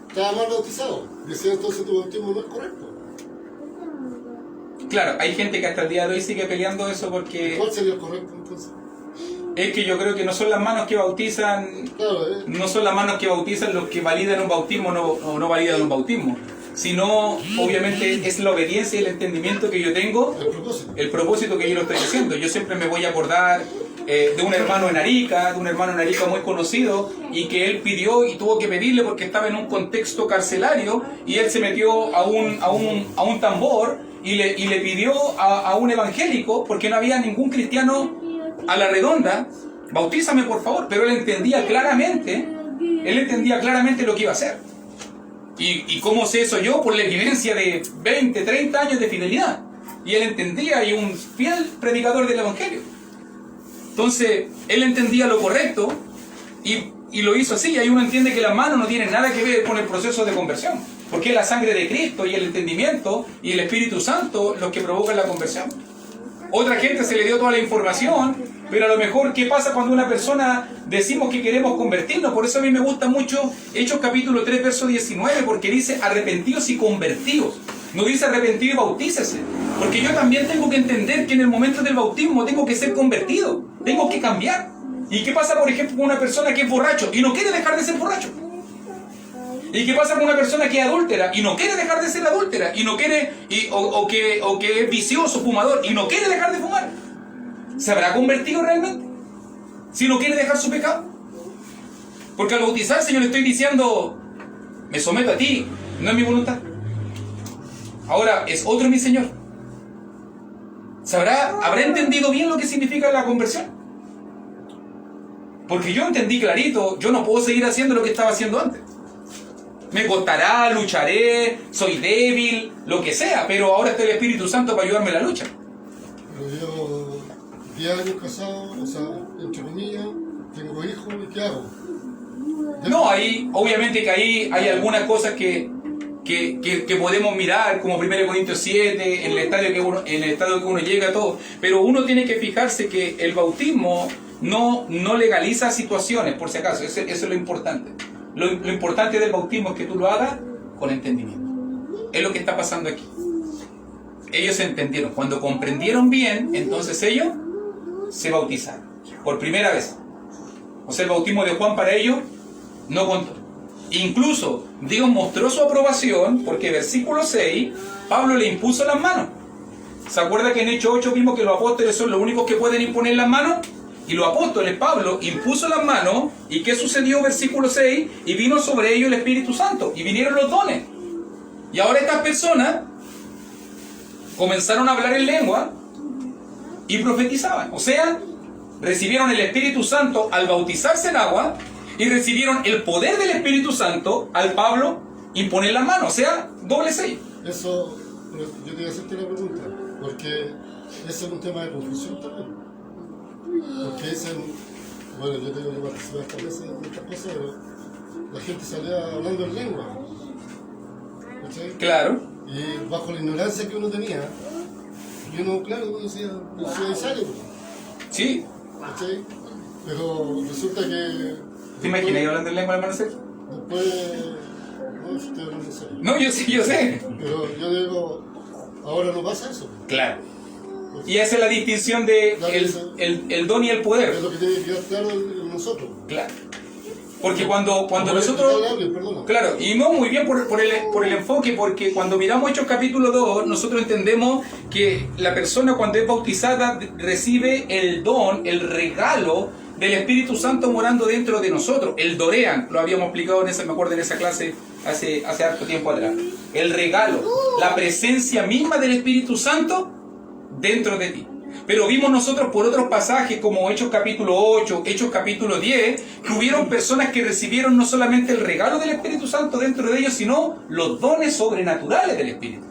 Speaker 7: estaba mal bautizado. Decía entonces tu bautismo no es correcto.
Speaker 1: Claro, hay gente que hasta el día de hoy sigue peleando eso porque
Speaker 7: ¿Cuál sería el correcto entonces?
Speaker 1: es que yo creo que no son las manos que bautizan,
Speaker 7: Claro,
Speaker 1: no son las manos que bautizan los que validan un bautismo o no validan un bautismo, sino obviamente es la obediencia y el entendimiento que yo tengo, el propósito que yo lo estoy haciendo. Yo siempre me voy a acordar de un hermano en Arica, muy conocido, y que él pidió y tuvo que pedirle porque estaba en un contexto carcelario y él se metió a un tambor y le pidió a un evangélico, porque no había ningún cristiano a la redonda, bautízame por favor, pero él entendía claramente lo que iba a hacer. ¿Y cómo sé eso yo? Por la evidencia de 20, 30 años de fidelidad. Y él entendía, y un fiel predicador del evangelio. Entonces, él entendía lo correcto y lo hizo así. Y ahí uno entiende que las manos no tienen nada que ver con el proceso de conversión, porque es la sangre de Cristo y el entendimiento y el Espíritu Santo los que provocan la conversión. Otra gente se le dio toda la información, pero a lo mejor, ¿qué pasa cuando una persona decimos que queremos convertirnos? Por eso a mí me gusta mucho Hechos capítulo 3, verso 19, porque dice arrepentidos y convertidos. No dice arrepentido y bautícese. Porque yo también tengo que entender que en el momento del bautismo tengo que ser convertido, tengo que cambiar. ¿Y qué pasa, por ejemplo, con una persona que es borracho y no quiere dejar de ser borracho? ¿Y qué pasa con una persona que es adúltera y no quiere dejar de ser adúltera? Y no quiere, o que es vicioso, fumador, y no quiere dejar de fumar. ¿Se habrá convertido realmente? Si no quiere dejar su pecado. Porque al bautizarse yo le estoy diciendo, me someto a ti, no es mi voluntad. Ahora es otro mi Señor. ¿Habrá entendido bien lo que significa la conversión? Porque yo entendí clarito, yo no puedo seguir haciendo lo que estaba haciendo antes. Me costará, lucharé, soy débil, lo que sea, pero ahora está el Espíritu Santo para ayudarme en la lucha.
Speaker 7: Pero yo 10 años casado, o sea, entre comillas, tengo hijos, ¿y qué hago?
Speaker 1: No, ahí, obviamente que ahí hay algunas cosas que podemos mirar, como 1 Corintios 7, en el estado que uno llega, todo. Pero uno tiene que fijarse que el bautismo no legaliza situaciones, por si acaso, eso es lo importante. Lo importante del bautismo es que tú lo hagas con entendimiento. Es lo que está pasando aquí. Ellos entendieron. Cuando comprendieron bien, entonces ellos se bautizaron. Por primera vez. O sea, el bautismo de Juan para ellos no contó. Incluso Dios mostró su aprobación porque versículo 6, Pablo le impuso las manos. ¿Se acuerda que en Hechos 8 vimos que los apóstoles son los únicos que pueden imponer las manos? Y los apóstoles, Pablo, impuso las manos. ¿Y qué sucedió? Versículo 6. Y vino sobre ellos el Espíritu Santo. Y vinieron los dones. Y ahora estas personas comenzaron a hablar en lengua y profetizaban. O sea, recibieron el Espíritu Santo al bautizarse en agua y recibieron el poder del Espíritu Santo al Pablo imponer las manos. O sea, doble sello.
Speaker 7: Eso, yo quería hacerte una pregunta, porque ese es un tema de confusión también. Porque bueno, yo tengo que participar esta vez en estas cosas, pero la gente salía hablando en lengua. ¿Cachai?
Speaker 1: Claro.
Speaker 7: Y bajo la ignorancia que uno tenía, y uno, claro, uno decía necesario.
Speaker 1: Sí.
Speaker 7: ¿Cachai? Pero resulta que...
Speaker 1: ¿Te imaginas hablando en lengua, hermano Sergio?
Speaker 7: Después, No, estoy hablando en serio.
Speaker 1: No, yo sí, yo sé.
Speaker 7: Pero yo digo, ahora no pasa eso.
Speaker 1: Claro. Y esa es la distinción de el don y el
Speaker 7: Es
Speaker 1: poder.
Speaker 7: lo que tiene que quedar claro en nosotros.
Speaker 1: Claro. Porque cuando
Speaker 7: Como
Speaker 1: nosotros...
Speaker 7: perdona.
Speaker 1: Claro, y no muy bien por el enfoque, porque cuando miramos Hechos capítulo 2, nosotros entendemos que la persona cuando es bautizada recibe el don, el regalo del Espíritu Santo morando dentro de nosotros. El Dorean, lo habíamos explicado me acuerdo en esa clase hace harto tiempo atrás. El regalo, la presencia misma del Espíritu Santo dentro de ti. Pero vimos nosotros por otros pasajes como Hechos capítulo 8, Hechos capítulo 10, que hubieron personas que recibieron no solamente el regalo del Espíritu Santo dentro de ellos, sino los dones sobrenaturales del Espíritu.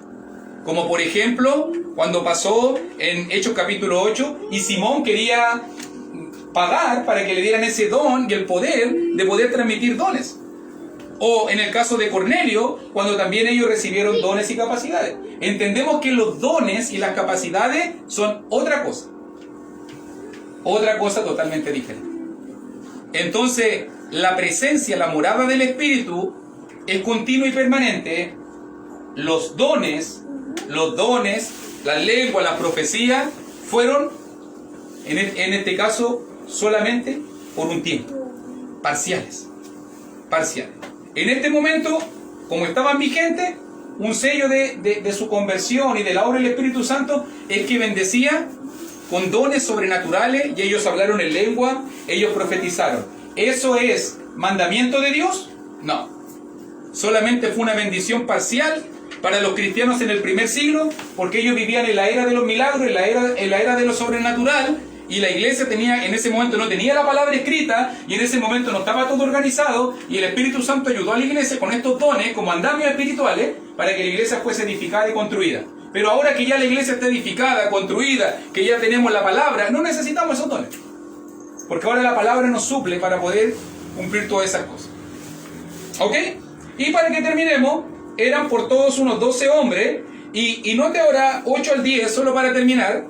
Speaker 1: Como por ejemplo, cuando pasó en Hechos capítulo 8 y Simón quería pagar para que le dieran ese don y el poder de poder transmitir dones. O en el caso de Cornelio, cuando también ellos recibieron dones y capacidades. Entendemos que los dones y las capacidades son otra cosa. Otra cosa totalmente diferente. Entonces, la presencia, la morada del Espíritu es continua y permanente. Los dones, la lengua, la profecía, fueron, en este caso, solamente por un tiempo. Parciales. En este momento, como estaban vigentes, un sello de su conversión y de la obra del Espíritu Santo es que bendecía con dones sobrenaturales y ellos hablaron en lengua, ellos profetizaron. ¿Eso es mandamiento de Dios? No. Solamente fue una bendición parcial para los cristianos en el primer siglo, porque ellos vivían en la era de los milagros, en la era de lo sobrenatural. Y la iglesia en ese momento no tenía la palabra escrita, y en ese momento no estaba todo organizado, y el Espíritu Santo ayudó a la iglesia con estos dones como andamios espirituales para que la iglesia fuese edificada y construida. Pero ahora que ya la iglesia está edificada, construida, que ya tenemos la palabra, no necesitamos esos dones, porque ahora la palabra nos suple para poder cumplir todas esas cosas. ¿Ok? Y para que terminemos, eran por todos unos 12 hombres, y note ahora 8 al 10, solo para terminar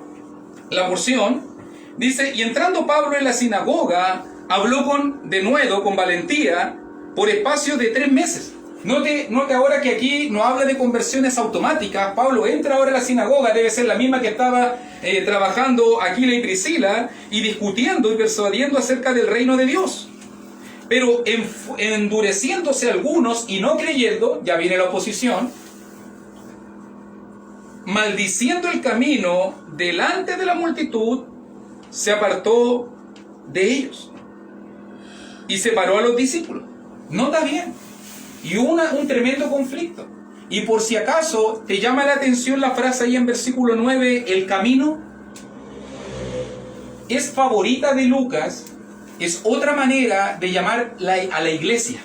Speaker 1: la porción. Dice, y entrando Pablo en la sinagoga, habló denuedo, con valentía, por espacio de 3 meses. Note ahora que aquí no habla de conversiones automáticas. Pablo entra ahora a la sinagoga, debe ser la misma que estaba trabajando Aquila y Priscila, y discutiendo y persuadiendo acerca del reino de Dios. Pero endureciéndose algunos y no creyendo, ya viene la oposición, maldiciendo el camino delante de la multitud, se apartó de ellos y separó a los discípulos. Nota bien. Y hubo un tremendo conflicto. Y por si acaso te llama la atención la frase ahí en versículo 9, el camino, es favorita de Lucas, es otra manera de llamar a la iglesia.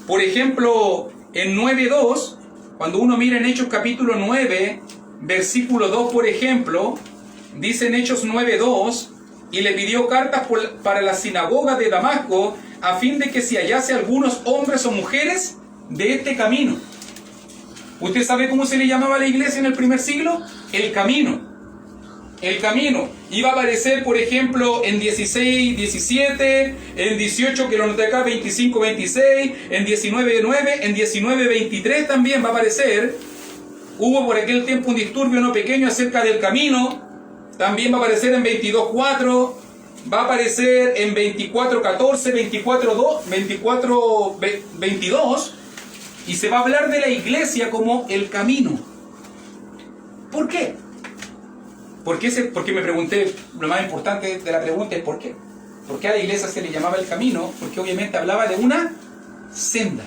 Speaker 1: Por ejemplo, en 9.2, cuando uno mira en Hechos capítulo 9, versículo 2, por ejemplo, dice en Hechos 9.2, y le pidió cartas para la sinagoga de Damasco, a fin de que se hallase algunos hombres o mujeres de este camino. ¿Usted sabe cómo se le llamaba a la iglesia en el primer siglo? El camino. El camino. Iba a aparecer, por ejemplo, en 16, 17, en 18, que lo noté acá, 25, 26, en 19, 9, en 19, 23 también va a aparecer. Hubo por aquel tiempo un disturbio no pequeño acerca del camino. También va a aparecer en 22.4, va a aparecer en 24.14, 22, y se va a hablar de la iglesia como el camino. ¿Por qué? Porque me pregunté, lo más importante de la pregunta es ¿por qué? ¿Por qué a la iglesia se le llamaba el camino? Porque obviamente hablaba de una senda.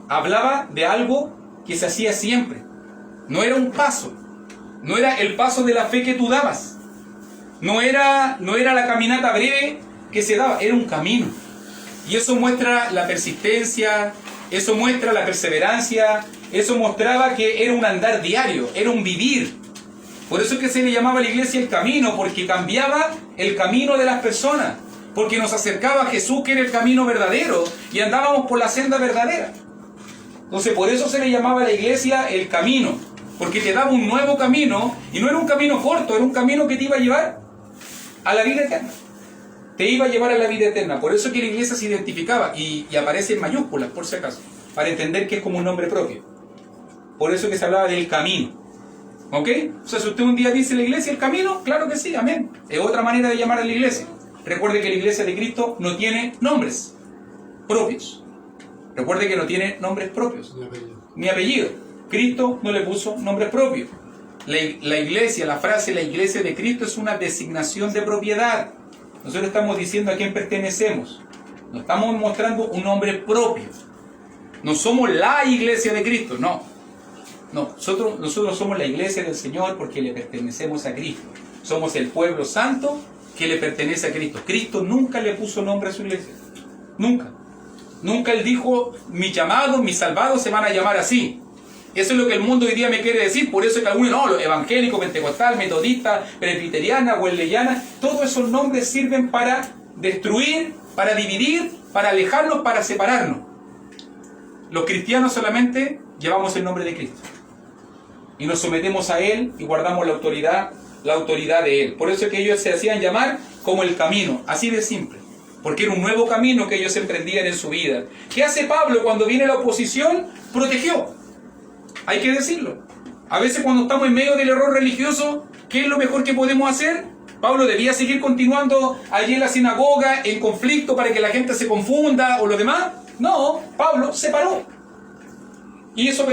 Speaker 1: Hablaba de algo que se hacía siempre. No era un paso. No era el paso de la fe que tú dabas. No era la caminata breve que se daba. Era un camino. Y eso muestra la persistencia, eso muestra la perseverancia, eso mostraba que era un andar diario, era un vivir. Por eso es que se le llamaba a la iglesia el camino, porque cambiaba el camino de las personas, porque nos acercaba a Jesús, que era el camino verdadero, y andábamos por la senda verdadera. Entonces por eso se le llamaba a la iglesia el camino, porque te daba un nuevo camino, y no era un camino corto, era un camino que te iba a llevar a la vida eterna. Te iba a llevar a la vida eterna. Por eso es que la iglesia se identificaba, y aparece en mayúsculas, por si acaso. para entender que es como un nombre propio. Por eso que se hablaba del camino. ¿Ok? O sea, si usted un día dice la iglesia el camino, claro que sí, amén. Es otra manera de llamar a la iglesia. Recuerde que la iglesia de Cristo no tiene nombres propios. Recuerde que no tiene nombres propios, ni apellido. Cristo no le puso nombres propios. La iglesia, la frase la iglesia de Cristo es una designación de propiedad. Nosotros estamos diciendo a quién pertenecemos. No estamos mostrando un nombre propio. No somos la iglesia de Cristo, no. No, nosotros somos la iglesia del Señor porque le pertenecemos a Cristo. Somos el pueblo santo que le pertenece a Cristo. Cristo nunca le puso nombre a su iglesia. Nunca. Nunca Él dijo, mis llamados, mis salvados se van a llamar así. Eso es lo que el mundo hoy día me quiere decir. Por eso es que algunos, no, los evangélicos, pentecostal, metodista, presbiteriana, wesleyana, todos esos nombres sirven para destruir, para dividir, para alejarnos, para separarnos. Los cristianos solamente llevamos el nombre de Cristo. Y nos sometemos a Él y guardamos la autoridad de Él. Por eso es que ellos se hacían llamar como el camino, así de simple. Porque era un nuevo camino que ellos emprendían en su vida. ¿Qué hace Pablo cuando viene la oposición? Protegió. Hay que decirlo. A veces cuando estamos en medio del error religioso, ¿qué es lo mejor que podemos hacer? Pablo debía seguir continuando allí en la sinagoga, en conflicto para que la gente se confunda o lo demás. No, Pablo se paró. Y eso,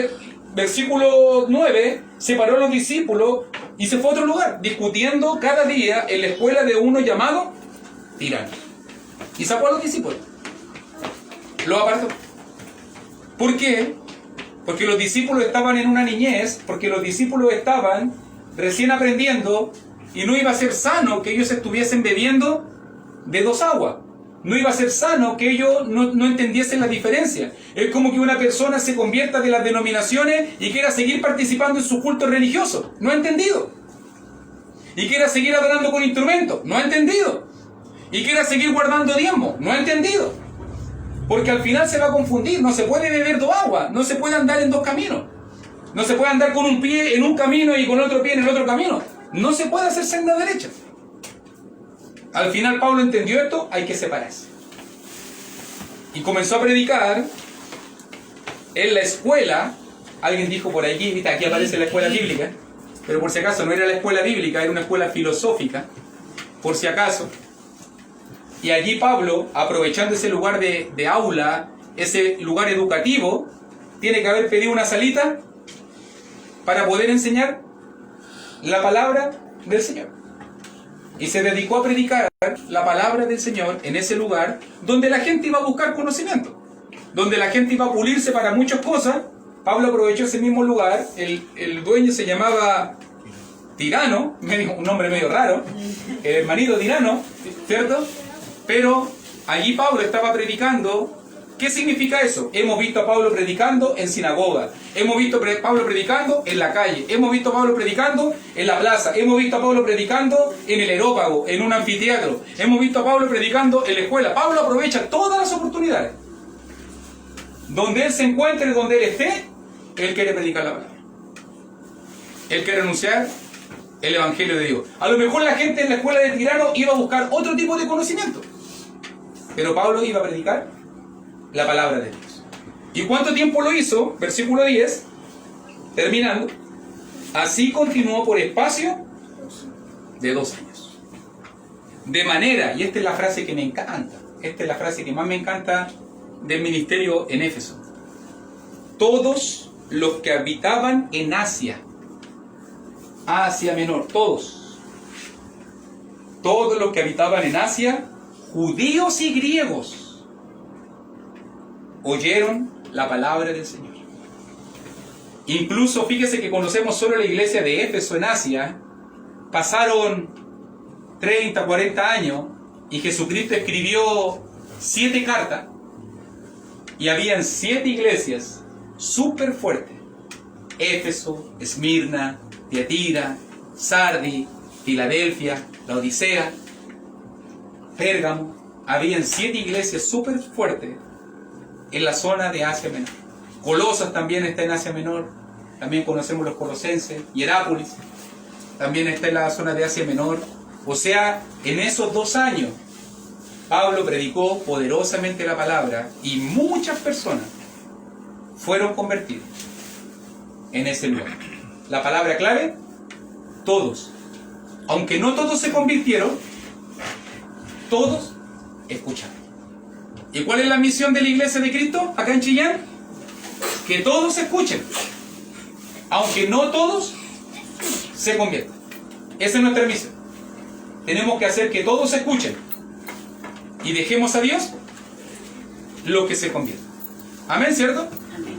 Speaker 1: versículo 9, separó a los discípulos y se fue a otro lugar, discutiendo cada día en la escuela de uno llamado Tirano. Y sacó a los discípulos. Lo apartó. ¿Por qué? Porque los discípulos estaban en una niñez, porque los discípulos estaban recién aprendiendo y no iba a ser sano que ellos estuviesen bebiendo de dos aguas. No iba a ser sano que ellos no entendiesen la diferencia. Es como que una persona se convierta de las denominaciones y quiera seguir participando en su culto religioso. No ha entendido. Y quiera seguir adorando con instrumentos. No ha entendido. Y quiera seguir guardando diezmo. No ha entendido. Porque al final se va a confundir. No se puede beber dos aguas. No se puede andar en dos caminos. No se puede andar con un pie en un camino y con otro pie en el otro camino. No se puede hacer senda derecha. Al final Pablo entendió esto, hay que separarse. Y comenzó a predicar en la escuela. Alguien dijo por aquí, aquí aparece la escuela bíblica, pero por si acaso no era la escuela bíblica, era una escuela filosófica, por si acaso. Y allí Pablo, aprovechando ese lugar de aula, ese lugar educativo, tiene que haber pedido una salita para poder enseñar la palabra del Señor. Y se dedicó a predicar la palabra del Señor en ese lugar donde la gente iba a buscar conocimiento, donde la gente iba a pulirse para muchas cosas. Pablo aprovechó ese mismo lugar. El dueño se llamaba Tirano, un nombre medio raro, el hermanito Tirano, ¿cierto? Pero allí Pablo estaba predicando. ¿Qué significa eso? Hemos visto a Pablo predicando en sinagoga, hemos visto a Pablo predicando en la calle, hemos visto a Pablo predicando en la plaza, hemos visto a Pablo predicando en el aerópago, en un anfiteatro, hemos visto a Pablo predicando en la escuela. Pablo aprovecha todas las oportunidades. Donde él se encuentre, donde él esté, él quiere predicar la palabra. Él quiere anunciar el Evangelio de Dios. A lo mejor la gente en la escuela de Tirano iba a buscar otro tipo de conocimiento, pero Pablo iba a predicar la palabra de Dios. ¿Y cuánto tiempo lo hizo? Versículo 10, terminando. Así continuó por espacio de 2 años. De manera, y esta es la frase que me encanta, esta es la frase que más me encanta del ministerio en Éfeso. Todos los que habitaban en Asia Menor, todos los que habitaban en Asia, judíos y griegos, oyeron la palabra del Señor. Incluso fíjese que conocemos solo la iglesia de Éfeso en Asia. Pasaron 30, 40 años y Jesucristo escribió 7 cartas y habían 7 iglesias súper fuertes: Éfeso, Esmirna, Tiatira, Sardi, Filadelfia, Laodicea, Pérgamo. Habían 7 iglesias súper fuertes en la zona de Asia Menor. Colosas también está en Asia Menor. También conocemos los colosenses. Hierápolis también está en la zona de Asia Menor. O sea, en esos 2 años Pablo predicó poderosamente la palabra y muchas personas fueron convertidos en ese lugar. La palabra clave, todos. Aunque no todos se convirtieron, todos escucharon. ¿Y cuál es la misión de la Iglesia de Cristo acá en Chillán? Que todos escuchen, aunque no todos se conviertan. Esa es nuestra misión. Tenemos que hacer que todos escuchen y dejemos a Dios lo que se convierta. Amén, ¿cierto?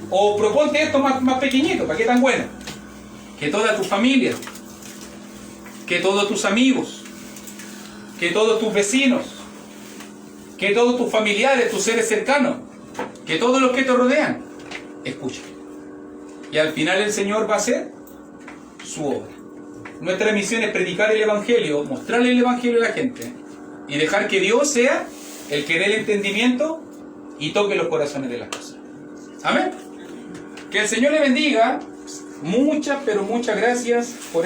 Speaker 1: O proponte esto más pequeñito, ¿para qué tan bueno? Que toda tu familia, que todos tus amigos, que todos tus vecinos, que todos tus familiares, tus seres cercanos, que todos los que te rodean, escuchen. Y al final el Señor va a hacer su obra. Nuestra misión es predicar el Evangelio, mostrarle el Evangelio a la gente y dejar que Dios sea el que dé el entendimiento y toque los corazones de las personas. Amén. Que el Señor le bendiga. Muchas, pero muchas gracias por